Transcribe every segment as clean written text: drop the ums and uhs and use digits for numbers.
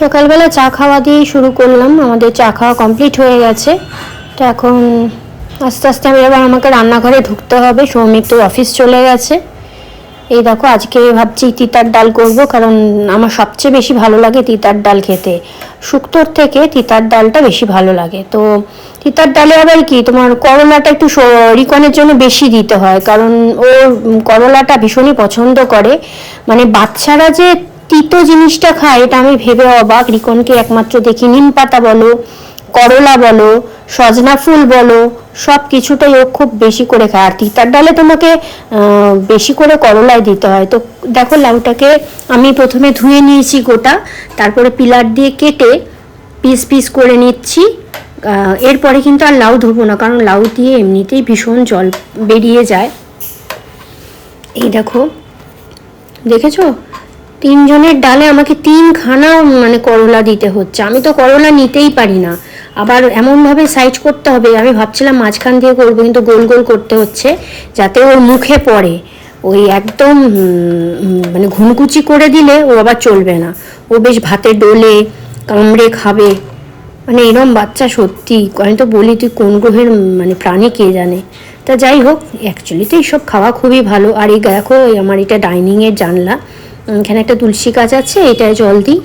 সকালবেলা চা খাওয়া দিয়ে শুরু করলাম। আমাদের চা খাওয়া কমপ্লিট হয়ে গেছে। তো এখন আস্তে আস্তে আমাকে রান্নাঘরে ঢুকতে হবে। সৌমিক তো অফিস চলে গেছে। এই দেখো, আজকে ভাবছি তিতার ডাল করব, কারণ আমার সবচেয়ে বেশি ভালো লাগে তিতার ডাল খেতে। শুক্তোর থেকে তিতার ডালটা বেশি ভালো লাগে। তো তিতার ডালে আবার কি, তোমার করলাটা একটু রিকনের জন্য বেশি দিতে হয়, কারণ ও করলাটা ভীষণই পছন্দ করে। মানে বাচ্চারা যে তিতো জিনিসটা খায় এটা আমি ভেবে অবাক। রিকনকে একমাত্র দেখি নিম পাতা বলো, করলা বলো, সজনা ফুল বলো, সব কিছুটাই ও খুব বেশি করে খায়। আর তিতার ডালে তোমাকে বেশি করে করলাই দিতে হয়। তো দেখো, লাউটাকে আমি প্রথমে ধুয়ে নিয়েছি গোটা, তারপরে পিলার দিয়ে কেটে পিস পিস করে নিচ্ছি। এরপরে কিন্তু আর লাউ ধোবো না, কারণ লাউ দিয়ে এমনিতেই ভীষণ জল বেরিয়ে যায়। এই দেখো, দেখেছো, 3 জনের ডালে আমাকে 3খানা মানে করলা দিতে হচ্ছে। আমি তো করলা নিতেই পারি না, আবার এমনভাবে সাইজ করতে হবে। আমি ভাবছিলাম মাঝখান দিয়ে করবো, কিন্তু গোল গোল করতে হচ্ছে যাতে ওর মুখে পড়ে। ওই একদম মানে ঘুনকুচি করে দিলে ও আবার চলবে না। ও বেশ ভাতে ডোলে কামড়ে খাবে। মানে এরম বাচ্চা সত্যি, আমি তো বলি তুই কোন গ্রহের মানে প্রাণী কে জানে। তা যাই হোক, অ্যাকচুয়ালি তো এইসব খাওয়া খুবই ভালো। আর এই দেখো, আমার এটা ডাইনিংয়ের জানলা, এখানে একটা তুলসী গাছ আছে, এটায় জল দিই।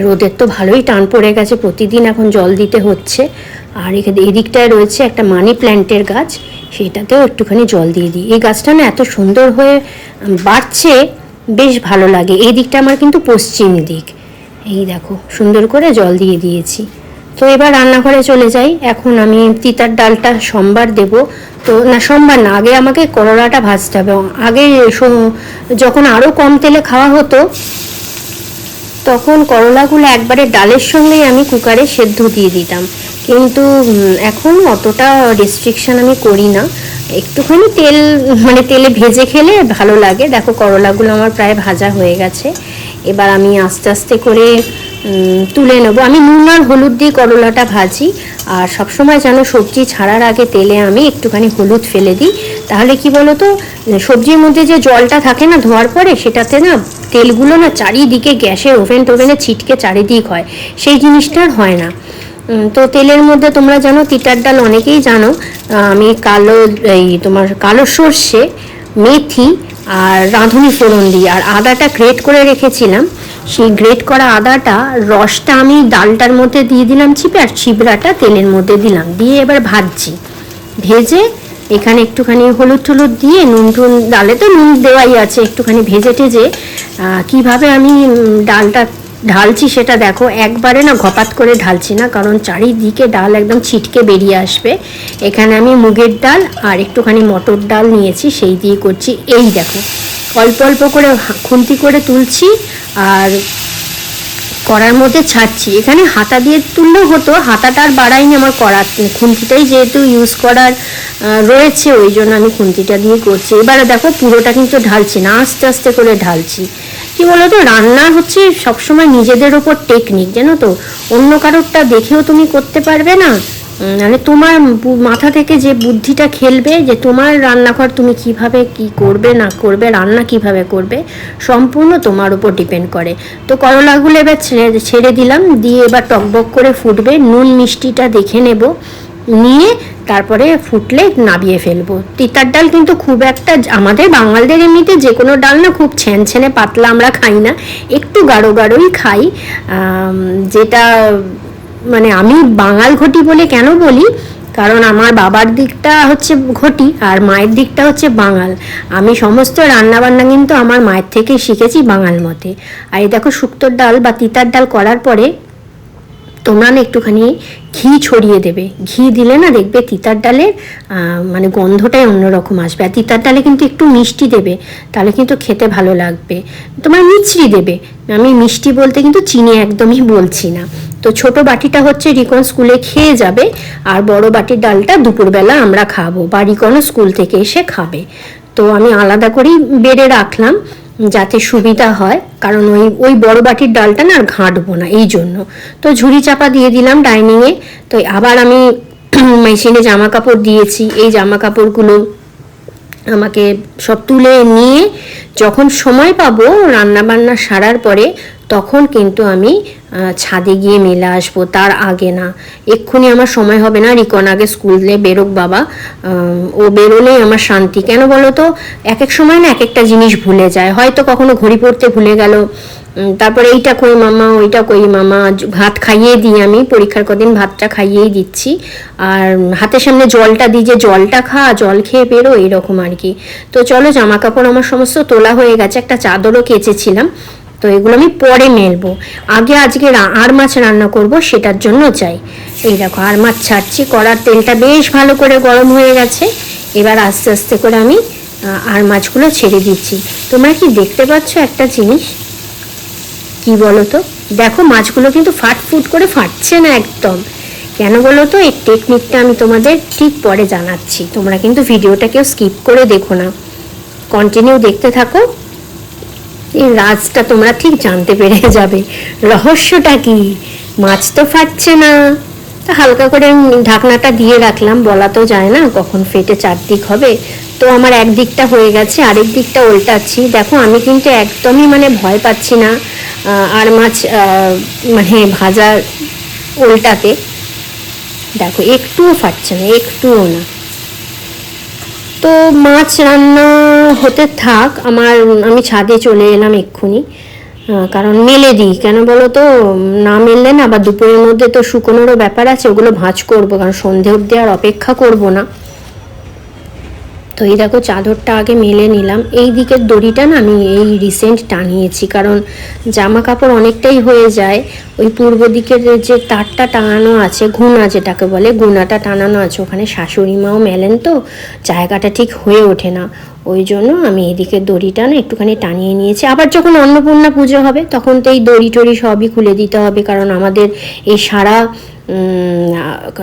রোদের তো ভালোই টান পড়ে গেছে, প্রতিদিন এখন জল দিতে হচ্ছে। আর এদিকটায় রয়েছে একটা মানি প্ল্যান্টের গাছ, সেটাতেও একটুখানি জল দিয়ে দিই। এই গাছটা না এত সুন্দর হয়ে বাড়ছে, বেশ ভালো লাগে। এই দিকটা আমার কিন্তু পশ্চিম দিক। এই দেখো, সুন্দর করে জল দিয়ে দিয়েছি। তো এবার রান্নাঘরে চলে যাই। এখন আমি তিতার ডালটা সোমবার দেব। তো না, সোমবার না, আগে আমাকে করলাটা ভাজতে হবে। আগে যখন আরও কম তেলে খাওয়া হতো, তখন করলাগুলো একবারে ডালের সঙ্গেই আমি কুকারে সেদ্ধ দিয়ে দিতাম। কিন্তু এখন অতটা রেস্ট্রিকশান আমি করি না। একটুখানি তেল মানে তেলে ভেজে খেলে ভালো লাগে। দেখো, করলাগুলো আমার প্রায় ভাজা হয়ে গেছে। এবার আমি আস্তে আস্তে করে তুলে নেবো। আমি নুন আর হলুদ দিয়ে করলাটা ভাজি। আর সবসময় যেন সবজি ছাড়ার আগে তেলে আমি একটুখানি হলুদ ফেলে দিই। তাহলে কি বলো তো, সবজির মধ্যে যে জলটা থাকে না ধোয়ার পরে, সেটাতে না তেলগুলো না চারিদিকে গ্যাসের ওভেনে ছিটকে চারিদিক হয়, সেই জিনিসটা আর হয় না। তো তেলের মধ্যে তোমরা জানো তিতার ডাল অনেকেই জানো, আমি কালো সর্ষে, মেথি আর রাঁধুনি ফোড়ন দিই। আর আদাটা গ্রেট করে রেখেছিলাম, সেই গ্রেট করা আদাটা রসটা আমি ডালটার মধ্যে দিয়ে দিলাম চিপে, আর চিবড়াটা তেলের মধ্যে দিলাম, দিয়ে এবার ভাজছি। ভেজে এখানে একটুখানি হলুদ টলুদ দিয়ে, নুন টুন, ডালে তো নুন দেওয়াই আছে, একটুখানি ভেজে টেজে কীভাবে আমি ডালটা ঢালছি সেটা দেখো। একবারে না ঘপাত করে ঢালছি না, কারণ চারিদিকে ডাল একদম ছিটকে বেরিয়ে আসবে। এখানে আমি মুগের ডাল আর একটুখানি মটর ডাল নিয়েছি, সেই দিয়ে করছি। এই দেখো, অল্প অল্প করে খুন্তি করে তুলছি আর কড়ার মধ্যে ছাড়ছি। এখানে হাতা দিয়ে তুললেও হতো, হাতাটা আর বাড়াইনি, আমার কড়ার খুন্তিটাই যেহেতু ইউজ করার রয়েছে, ওই জন্য আমি খুন্তিটা দিয়ে করছি। এবারে দেখো, পুরোটা কিন্তু ঢালছি না, আস্তে আস্তে করে ঢালছি। কি বলো তো, রান্না হচ্ছে সবসময় নিজেদের ওপর টেকনিক, জানো তো। অন্য কারোরটা দেখেও তুমি করতে পারবে না, মানে তোমার মাথা থেকে যে বুদ্ধিটা খেলবে, যে তোমার রান্নাঘর তুমি কিভাবে কি করবে না করবে, রান্না কিভাবে করবে, সম্পূর্ণ তোমার উপর ডিপেন্ড করে। তো করলাগুলো এবার ছেড়ে দিলাম, দিয়ে এবার টকবক করে ফুটবে। নুন মিষ্টিটা দেখে নেব, নিয়ে তারপরে ফুটলে নাবিয়ে ফেলবো। তিতার ডাল কিন্তু খুব একটা, আমাদের বাঙালদের এমনিতে যে কোনো ডাল না খুব ছেনছেনে পাতলা আমরা খাই না, একটু গাঢ় গাঢ়ই খাই। যেটা মানে আমি বাঙাল ঘটি বলে কেন বলি, কারণ আমার বাবার দিকটা হচ্ছে ঘটি আর মায়ের দিকটা হচ্ছে বাঙাল। আমি সমস্ত রান্নাবান্না কিন্তু আমার মায়ের থেকেই শিখেছি বাঙাল মতে। আর এই দেখো, শুক্তোর ডাল বা তিতার ডাল করার পরে তোমরা না একটুখানি ঘি ছড়িয়ে দেবে। ঘি দিলে না দেখবে তিতার ডালের মানে গন্ধটাই অন্যরকম আসবে। আর তিতার ডালে কিন্তু একটু মিষ্টি দেবে, তাহলে কিন্তু খেতে ভালো লাগবে। তোমার মিছরি দেবে, আমি মিষ্টি বলতে কিন্তু চিনি একদমই বলছি না। তো ছোট বাটিটা হচ্ছে রিকন স্কুলে খেয়ে যাবে, আর বড় বাটির ডালটা দুপুরবেলা আমরা খাবো, বা রিকনও স্কুল থেকে এসে খাবে। তো আমি আলাদা করেই বেড়ে রাখলাম যাতে সুবিধা হয়, কারণ ওই বড় বাটির ডালটা না আর ঘাঁটবো না, এই জন্য। তো ঝুড়ি চাপা দিয়ে দিলাম ডাইনিংয়ে। তো আবার আমি মেশিনে জামা কাপড় দিয়েছি। এই জামা কাপড়গুলো আমাকে সব তুলে নিয়ে যখন সময় পাবো রান্নাবান্না সারার পরে, তখন কিন্তু আমি ছাদে গিয়ে মেলে আসবো, তার আগে না। এক্ষুনি আমার সময় হবে না, রিকন আগে স্কুলে বেরোক বাবা, ও বেরোলেই আমার শান্তি। কেন বলো তো, এক এক সময় না এক একটা জিনিস ভুলে যায়, হয়তো কখনো ঘড়ি পড়তে ভুলে গেল, তারপরে এইটা কই মামা ওইটা কই মামা। ভাত খাইয়ে দিই, আমি পরীক্ষার কদিন ভাতটা খাইয়েই দিচ্ছি, আর হাতের সামনে জলটা দিই যে জলটা খা, জল খেয়ে বেরো, এরকম আর কি। তো চলো, জামা কাপড় আমার সমস্ত তোলা হয়ে গেছে, একটা চাদরও কেচেছিলাম, তো এগুলো আমি পরে মেলবো। আগে আজকে আর মাছ রান্না করব, সেটার জন্য চাই। এই দেখো আর মাছ ছাড়ছি, কড়ার তেলটা বেশ ভালো করে গরম হয়ে গেছে। এবার আস্তে আস্তে করে আমি আর মাছগুলো ছেড়ে দিচ্ছি। তোমরা কি দেখতে পাচ্ছ একটা জিনিস? কি বলো তো, দেখো মাছগুলো কিন্তু ফাটফুট করে ফাটছে না একদম। কেন বলো তো, এই টেকনিকটা আমি তোমাদের ঠিক পরে জানাচ্ছি। তোমরা কিন্তু ভিডিওটা কেউ স্কিপ করে দেখো না, কন্টিনিউ দেখতে থাকো, এই রাজটা তোমরা ঠিক জানতে পেরে যাবে। রহস্যটা কি? মাছ তো ফাটছে না, তা হালকা করে ঢাকনাটা দিয়ে রাখলাম, বলা তো যায় না কখন ফেটে চারদিক হবে। তো আমার একদিকটা হয়ে গেছে, আরেক দিকটা উল্টাচ্ছি। দেখো আমি কিন্তু একদমই মানে ভয় পাচ্ছি না আর মাছ মানে ভাজার উল্টাতে। দেখো একটুও ফাটছে না, একটুও না। তো মাছ রান্না হতে থাক, আমি ছাদে চলে এলাম এক্ষুনি, কারণ মেলে দিই। কেন বলো তো, না মেললে না আবার দুপুরের মধ্যে তো শুকোনোরও ব্যাপার আছে, ওগুলো ভাঁজ করবো, কারণ সন্ধে অবধি আর অপেক্ষা করব না। তো এই দেখো চাদরটা আগে মেলে নিলাম। এই দিকের দড়িটা না আমি এই রিসেন্ট টানিয়েছি, কারণ জামা কাপড় অনেকটাই হয়ে যায়। ওই পূর্ব দিকের যে তারটা টাঙানো আছে, গুনা যেটাকে বলে, গুনাটা টানানো আছে, ওখানে শাশুড়ি মাও মেলেন, তো জায়গাটা ঠিক হয়ে ওঠে না। ওই জন্য আমি এদিকে দড়িটা না একটুখানি টানিয়ে নিয়েছি। আবার যখন অন্নপূর্ণা পুজো হবে তখন তো এই দড়ি টড়ি সবই খুলে দিতে হবে, কারণ আমাদের এই সারা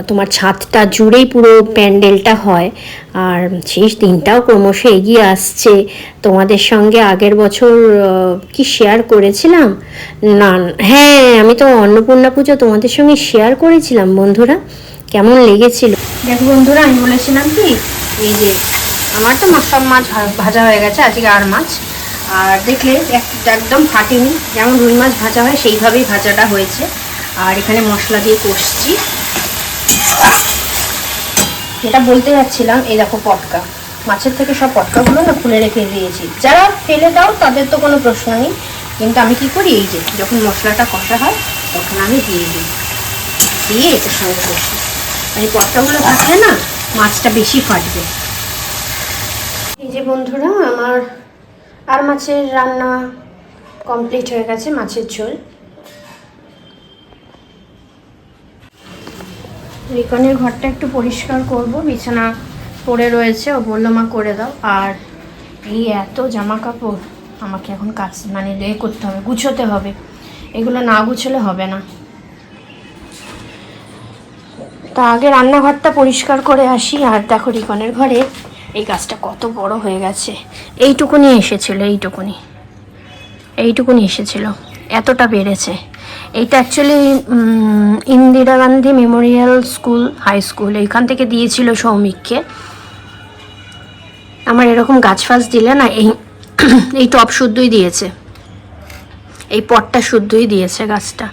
তোমার ছাদটা জুড়েই পুরো প্যান্ডেলটা হয়। আর শেষ দিনটাও ক্রমশ এগিয়ে আসছে। তোমাদের সঙ্গে আগের বছর কি শেয়ার করেছিলাম? না, হ্যাঁ আমি তো অন্নপূর্ণা পুজো তোমাদের সঙ্গে শেয়ার করেছিলাম বন্ধুরা, কেমন লেগেছিল দেখো বন্ধুরা। আমি বলেছিলাম কি, এই যে আমার তো সব মাছ ভাজা হয়ে গেছে আজকে, আর মাছ, আর দেখলে একদম ফাটেনি, যেমন রুই মাছ ভাজা হয় সেইভাবেই ভাজাটা হয়েছে। আর এখানে মশলা দিয়ে কষছি। যেটা বলতে যাচ্ছিলাম, এই দেখো পটকা, মাছের থেকে সব পটকাগুলো না খুলে রেখে দিয়েছি। যারা ফেলে দাও তাদের তো কোনো প্রশ্ন নেই, কিন্তু আমি কি করি, এই যে যখন মশলাটা কষা হয় তখন আমি দিয়ে দিই, দিয়ে এটার সঙ্গে কষি। আর এই পটকাগুলো থাকলে না মাছটা বেশি ফাটবে। এই যে বন্ধুরা, আমার আর মাছের রান্না কমপ্লিট হয়ে গেছে, মাছের ঝোল। রিকনের ঘরটা একটু পরিষ্কার করব, বিছানা পড়ে রয়েছে, ও বললো মা করে দাও। আর এই এত জামা কাপড় আমাকে এখন কাজ মানে করতে হবে, গুছোতে হবে, এগুলো না গুছোলে হবে না। তা আগে রান্নাঘরটা পরিষ্কার করে আসি। আর দেখো রিকনের ঘরে এই গাছটা কত বড় হয়ে গেছে, এইটুকুনি এসেছিল, এতটা বেড়েছে। এইটা actually Indira Gandhi memorial school, high school, এইখান থেকে দিয়েছিল সৌমিককে। আমার এরকম গাছ ফাছ দিলে না, এই টপ শুদ্ধই দিয়েছে, এই পটটা শুদ্ধই দিয়েছে। গাছটা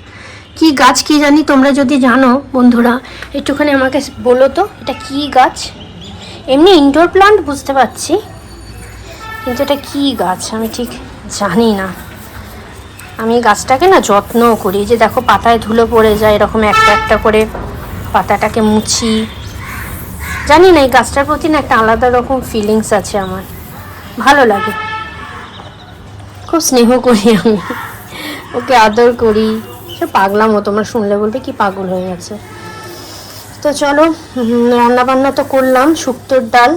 কি গাছ কি জানি, তোমরা যদি জানো বন্ধুরা একটুখানি আমাকে বলো তো, এটা কি গাছ? এমনি ইনডোর প্লান্ট বুঝতে পারছি, কিন্তু এটা কি গাছ আমি ঠিক জানি না। আমি গাছটাকে না যত্নও করি, যে দেখো পাতায় ধুলো পড়ে যায়, এরকম একটা একটা করে পাতাটাকে মুছি। জানি না, এই গাছটার প্রতি না একটা আলাদা রকম ফিলিংস আছে আমার, ভালো লাগে, খুব স্নেহ করি আমি, ওকে আদর করি। সে পাগলামো, তোমরা শুনলে বলবে কি পাগল হয়ে গেছে। তো চলো, রান্না বান্না তো করলাম, শুক্তোর ডাল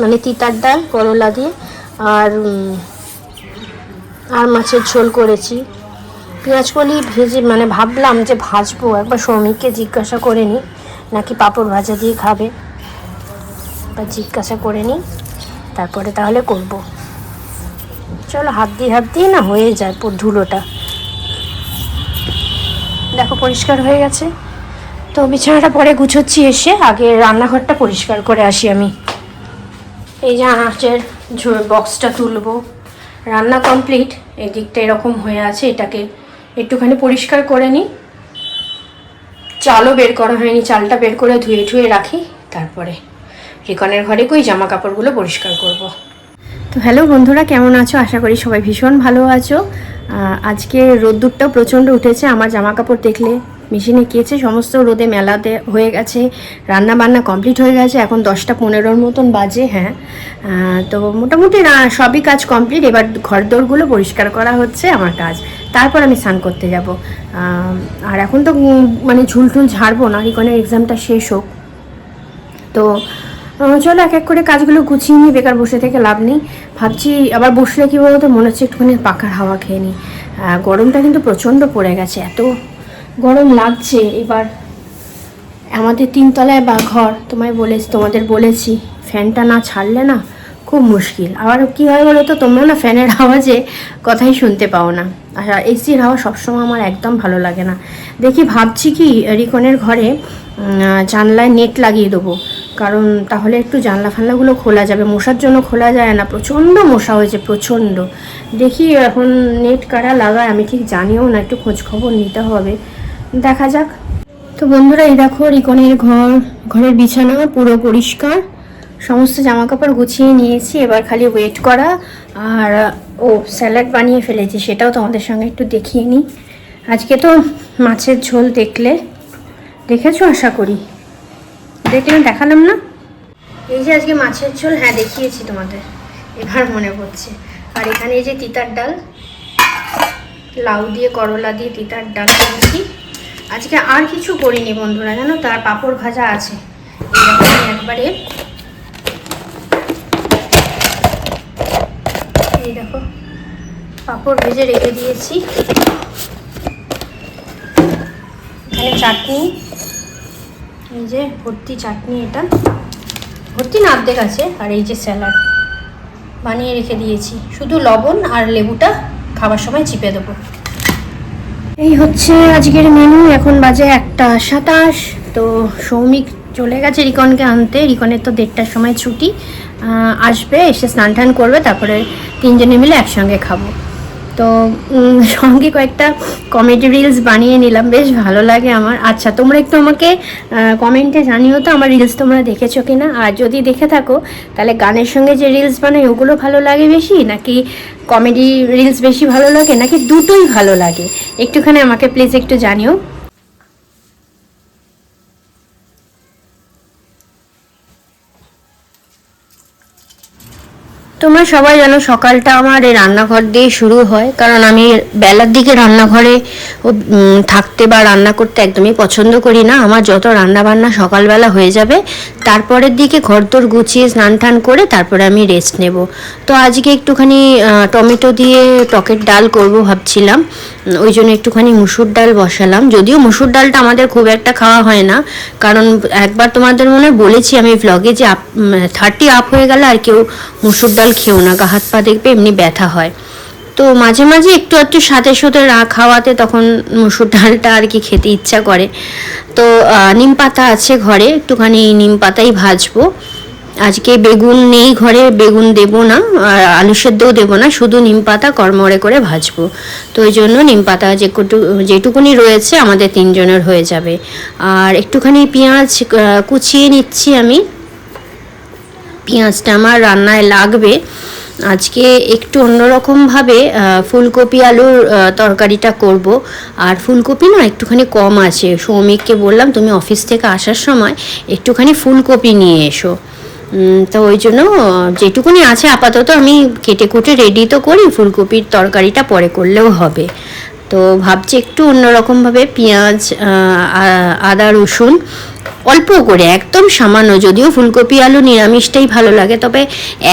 মানে তিতার ডাল করলা দিয়ে, আর মাছের ঝোল করেছি। পেঁয়াজ কলি ভেজে মানে ভাবলাম যে ভাজবো, একবার সৌমিককে জিজ্ঞাসা করে নিই নাকি পাঁপড় ভাজা দিয়ে খাবে, বা জিজ্ঞাসা করে নিই, তারপরে তাহলে করব। চলো, হাত দিয়ে না হয়ে যায় ধুলোটা। দেখো পরিষ্কার হয়ে গেছে। তো বিছানাটা পরে গুছোচ্ছি, এসে আগে রান্নাঘরটা পরিষ্কার করে আসি আমি। এই যে আনাচের বক্সটা তুলবো, রান্না কমপ্লিট, এই দিকটা এরকম হয়ে আছে, এটাকে একটুখানি পরিষ্কার করে নিই। চালও বের করা হয়নি, চালটা বের করে ধুয়ে ঠুয়ে রাখি, তারপরে রিকনের ঘরে কই জামা কাপড়গুলো পরিষ্কার করব। তো হ্যালো বন্ধুরা, কেমন আছো? আশা করি সবাই ভীষণ ভালো আছো। আজকে রোদ্দুরটাও প্রচণ্ড উঠেছে। আমার জামা কাপড় দেখলে মেশিনে কেচে সমস্ত রোদে মেলাতে হয়ে গেছে, রান্না বান্না কমপ্লিট হয়ে গেছে। এখন 10টা 15 মতন বাজে। হ্যাঁ, তো মোটামুটি সবই কাজ কমপ্লিট। এবার ঘরদোরগুলো পরিষ্কার করা হচ্ছে আমার কাজ, তারপর আমি স্নান করতে যাব। আর এখন তো মানে ঝুলটুল ঝাড়বো না, রিকনের এক্সামটা শেষ হোক। তো চলো এক এক করে কাজগুলো গুছিয়ে নিই, বেকার বসে থেকে লাভ নেই। ভাবছি আবার বসলে কী বলতো, মনে হচ্ছে একটুখানি পাখার হাওয়া খেয়ে নিই। গরমটা কিন্তু প্রচণ্ড পড়ে গেছে, এত গরম লাগছে। এবার আমাদের 3তলায় বা ঘর, তোমাদের বলেছি ফ্যানটা না ছাড়লে না খুব মুশকিল। আবার কী হয় বলো তো, তোমরা না ফ্যানের আওয়াজে কথাই শুনতে পাও না। আর এসির হাওয়া সবসময় আমার একদম ভালো লাগে না। ভাবছি কি রিকনের ঘরে জানলায় নেট লাগিয়ে দেবো, কারণ তাহলে একটু জানলা ফানলাগুলো খোলা যাবে। মশার জন্য খোলা যায় না, প্রচণ্ড মশা হয়েছে, প্রচণ্ড। দেখি এখন নেট কারা লাগায়, আমি ঠিক জানিও না, একটু খোঁজ খবর নিতে হবে, দেখা যাক। তো বন্ধুরা, এই দেখো রিকনের ঘরের বিছানা পুরো পরিষ্কার, সমস্ত জামা কাপড় গুছিয়ে নিয়েছি। এবার খালি ওয়েট করা। আর স্যালাড বানিয়ে ফেলেছি, সেটাও তোমাদের সঙ্গে একটু দেখিয়ে নিই। আজকে তো মাছের ঝোল দেখেছো আশা করি, দেখালাম না? এই যে আজকে মাছের ঝোল, হ্যাঁ দেখিয়েছি তোমাদের, এবার মনে পড়ছে। আর এখানে এই যে তিতার ডাল, লাউ দিয়ে করলা দিয়ে তিতার ডাল করেছি আজকে। আর কিছু করিনি বন্ধুরা, জানো, তার পাঁপড় ভাজা আছে। একবারে এই দেখো পাঁপড় ভেজে রেখে দিয়েছি। এখানে চাটনি, এই যে ভর্তি চাটনি, এটা ভর্তি না অর্ধেক আছে। আর এই যে স্যালাড বানিয়ে রেখে দিয়েছি, শুধু লবণ আর লেবুটা খাবার সময় চিপে দেবো। এই হচ্ছে আজকের মেনু। এখন বাজে 1:27। তো সৌমিক চলে গেছে রিকনকে আনতে। রিকনের তো 1:30টার সময় ছুটি, আসবে, এসে স্নান টান করবে, তারপরে 3জনে মিলে একসঙ্গে খাবো। তো সঙ্গে কয়েকটা কমেডি রিলস বানিয়ে নিলাম, বেশ ভালো লাগে আমার। আচ্ছা, তোমরা একটু আমাকে কমেন্টে জানিও তো আমার রিলস তোমরা দেখেছো কি না। আর যদি দেখে থাকো তাহলে গানের সঙ্গে যে রিলস বানাই ওগুলো ভালো লাগে বেশি, নাকি কমেডি রিলস বেশি ভালো লাগে, নাকি দুটোই ভালো লাগে, একটুখানি আমাকে প্লিজ একটু জানিও। তোমরা সবাই জানো সকালটা আমার এই রান্নাঘর দিয়ে শুরু হয়, কারণ আমি বেলার দিকে রান্নাঘরে থাকতে বা রান্না করতে একদমই পছন্দ করি না। আমার যত রান্না বান্না সকালবেলা হয়ে যাবে, তারপরের দিকে ঘরদোর গুছিয়ে স্নান টান করে তারপরে আমি রেস্ট নেব। তো আজকে একটুখানি টমেটো দিয়ে টকের ডাল করব ভাবছিলাম, ওই জন্য একটুখানি মুসুর ডাল বসালাম। যদিও মুসুর ডালটা আমাদের খুব একটা খাওয়া হয় না, কারণ একবার তোমাদের মনে বলেছি আমি ভ্লগে যে 30 আপ হয়ে গেলে আর কেউ মুসুর ডাল খেও না, গা হাত পা দেখবে এমনি ব্যথা হয়। তো মাঝে মাঝে একটু একটু সাথে সাথে খাওয়াতে তখন মুসুর ডালটা আর কি খেতে ইচ্ছা করে। তো নিম পাতা আছে ঘরে, একটুখানি নিম পাতাই ভাজবো। আজকে বেগুন নেই ঘরে, বেগুন দেবো না, আর আলু সেদ্ধও দেবো না, শুধু নিম পাতা কড়মড়ে করে ভাজবো। তো ওই জন্য নিম পাতা যেটুকুনি রয়েছে আমাদের 3জনের হয়ে যাবে। আর একটুখানি পেঁয়াজ কুচিয়ে নিচ্ছি আমি, পেঁয়াজটা আমার রান্নায় লাগবে। আজকে একটু অন্যরকমভাবে ফুলকপি আলুর তরকারিটা করব। আর ফুলকপি না একটুখানি কম আছে, সৌমিককে বললাম তুমি অফিস থেকে আসার সময় একটুখানি ফুলকপি নিয়ে এসো। তো ওই জন্য যেটুকুনি আছে আপাতত আমি কেটে কুটে রেডি তো করি, ফুলকপির তরকারিটা পরে করলেও হবে। তো ভাবছি একটু অন্যরকমভাবে পেঁয়াজ আদা রসুন অল্প করে, একদম সামান্য, যদিও ফুলকপি আলু নিরামিষটাই ভালো লাগে, তবে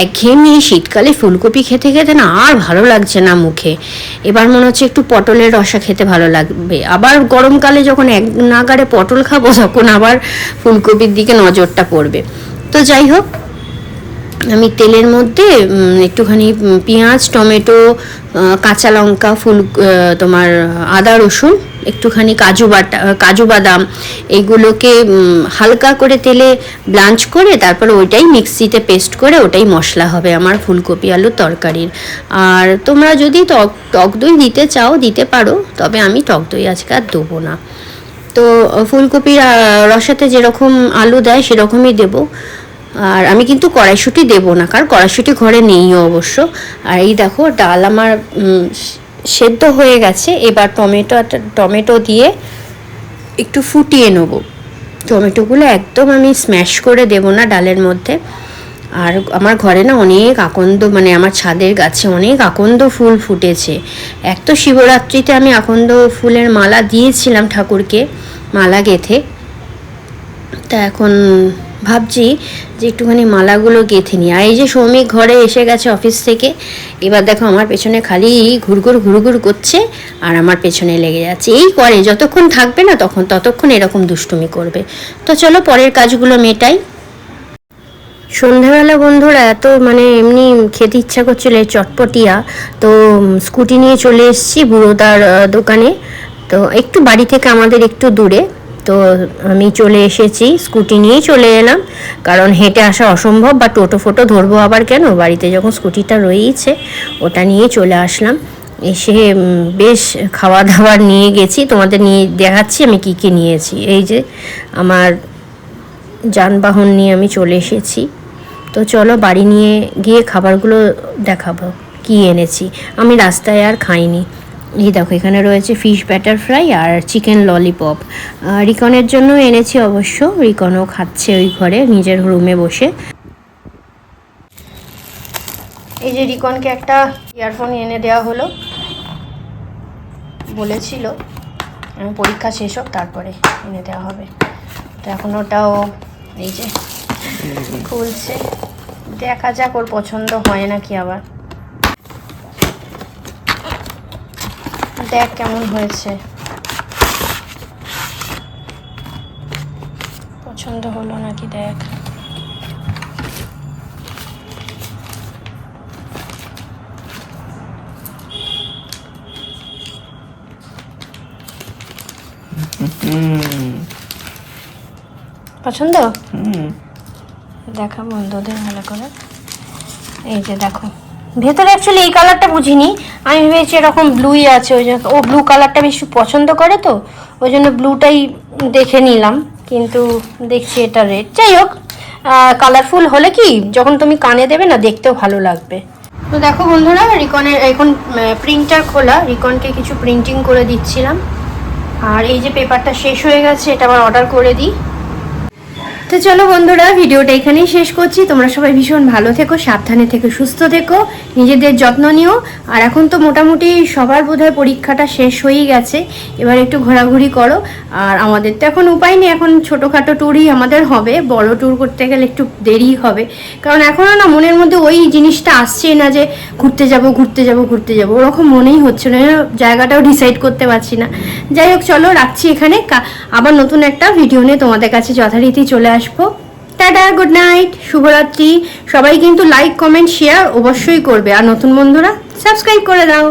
একঘেয়েমি শীতকালে ফুলকপি খেতে খেতে না আর ভালো লাগছে না মুখে। এবার মনে হচ্ছে একটু পটলের রসা খেতে ভালো লাগবে। আবার গরমকালে যখন এক নাগাড়ে পটল খাবো তখন আবার ফুলকপির দিকে নজরটা পড়বে। তো যাই হোক, আমি তেলের মধ্যে একটুখানি পেঁয়াজ, টমেটো, কাঁচা লঙ্কা, তোমার আদা রসুন, একটুখানি কাজু বাদাম, এইগুলোকে হালকা করে তেলে ব্লাঞ্চ করে তারপর ওইটাই মিক্সিতে পেস্ট করে ওটাই মশলা হবে আমার ফুলকপি আলুর তরকারির। আর তোমরা যদি টক দই দিতে চাও দিতে পারো, তবে আমি টক দই আজকে আর দেবো না। তো ফুলকপির রসাতে যেরকম আলু দেয় সেরকমই দেবো। আর আমি কিন্তু কড়াইশুঁটি দেবো না, কারণ কড়াইশুঁটি ঘরে নেইও অবশ্য। আর এই দেখো ডাল আমার সেদ্ধ হয়ে গেছে। এবার টমেটো দিয়ে একটু ফুটিয়ে নেবো। টমেটোগুলো একদম আমি স্ম্যাশ করে দেবো না ডালের মধ্যে। আর আমার ঘরে না অনেক আকন্দ, মানে আমার ছাদের গাছে অনেক আকন্দ ফুল ফুটেছে। এক তো শিবরাত্রিতে আমি আকন্দ ফুলের মালা দিয়েছিলাম ঠাকুরকে, মালা গেঁথে। তা এখন ভাবছি যে একটুখানি মালাগুলো গেঁথে নিই। আর এই যে সৌমিক ঘরে এসে গেছে অফিস থেকে, এবার দেখো আমার পেছনে খালি ঘুরঘুর করছে আর আমার পেছনে লেগে যাচ্ছে। এই করে যতক্ষণ থাকবে না ততক্ষণ এরকম দুষ্টুমি করবে। তো চলো পরের কাজগুলো মেটাই। সন্ধ্যাবেলা বন্ধুরা এত মানে এমনি খেতে ইচ্ছা করছিল চটপটিয়া, তো স্কুটি নিয়ে চলে এসেছি বুড়োদার দোকানে। তো একটু বাড়ি থেকে আমাদের একটু দূরে, তো আমি চলে এসেছি, স্কুটি নিয়েই চলে এলাম, কারণ হেঁটে আসা অসম্ভব, বা টোটো ফোটো ধরবো আবার কেন, বাড়িতে যখন স্কুটিটা রয়েছে ওটা নিয়ে চলে আসলাম। এসে বেশ খাওয়া দাওয়ার নিয়ে গেছি, তোমাদের নিয়ে দেখাচ্ছি আমি কী কী নিয়েছি। এই যে আমার যানবাহন নিয়ে আমি চলে এসেছি। তো চলো বাড়ি নিয়ে গিয়ে খাবারগুলো দেখাবো কী এনেছি। আমি রাস্তায় আর খাইনি। এই দেখো এখানে রয়েছে ফিশ ব্যাটার ফ্রাই আর চিকেন ললিপপ। রিকনের জন্য এনেছি অবশ্য, রিকনও খাচ্ছে ওই ঘরে নিজের রুমে বসে। এই যে রিকনকে একটা ইয়ারফোন এনে দেওয়া হলো, বলেছিল পরীক্ষা শেষ হোক তারপরে এনে দেওয়া হবে। তো এখন ওটাও এই যে খুলছে, দেখা যাক ওর পছন্দ হয় নাকি। আবার দেখ কেমন হয়েছে, পছন্দ হলো নাকি দেখ। পছন্দ? দেখা বন্ধুদের ভালো করে। এই যে দেখো ভেতরে অ্যাকচুয়ালি এই কালারটা বুঝিনি, আমি ভেবেছি এরকম ব্লুই আছে, ওই জন্য ও ব্লু কালারটা বেশি পছন্দ করে, তো ওই জন্য ব্লুটাই দেখে নিলাম, কিন্তু দেখছি এটা রেড। যাই হোক, কালারফুল হলে কি যখন তুমি কানে দেবে না দেখতেও ভালো লাগবে। তো দেখো বন্ধুরা, রিকনের এখন প্রিন্টার খোলা, রিকনকে কিছু প্রিন্টিং করে দিচ্ছিলাম। আর এই যে পেপারটা শেষ হয়ে গেছে, এটা আবার অর্ডার করে দিই। তো চলো বন্ধুরা, ভিডিওটা এখানেই শেষ করছি। তোমরা সবাই ভীষণ ভালো থেকো, সাবধানে থেকো, সুস্থ থেকো, নিজেদের যত্ন নিও। আর এখন তো মোটামুটি সবার বোধহয় পরীক্ষাটা শেষ হয়েই গেছে, এবার একটু ঘোরাঘুরি করো। আর আমাদের তো এখন উপায় নেই, এখন ছোটোখাটো ট্যুরই আমাদের হবে, বড় ট্যুর করতে গেলে একটু দেরি হবে, কারণ এখনও না মনের মধ্যে ওই জিনিসটা আসছেই না যে ঘুরতে যাব ওরকম মনেই হচ্ছে না, জায়গাটাও ডিসাইড করতে পারছি না। যাই হোক চলো রাখছি এখানে, আবার নতুন একটা ভিডিও নিয়ে তোমাদের কাছে যথারীতি চলে আসবো। টাটা, গুড নাইট, শুভরাত্রি। সবাই কিন্তু লাইক কমেন্ট শেয়ার অবশ্যই করবে, আর নতুন বন্ধুরা সাবস্ক্রাইব করে দাও।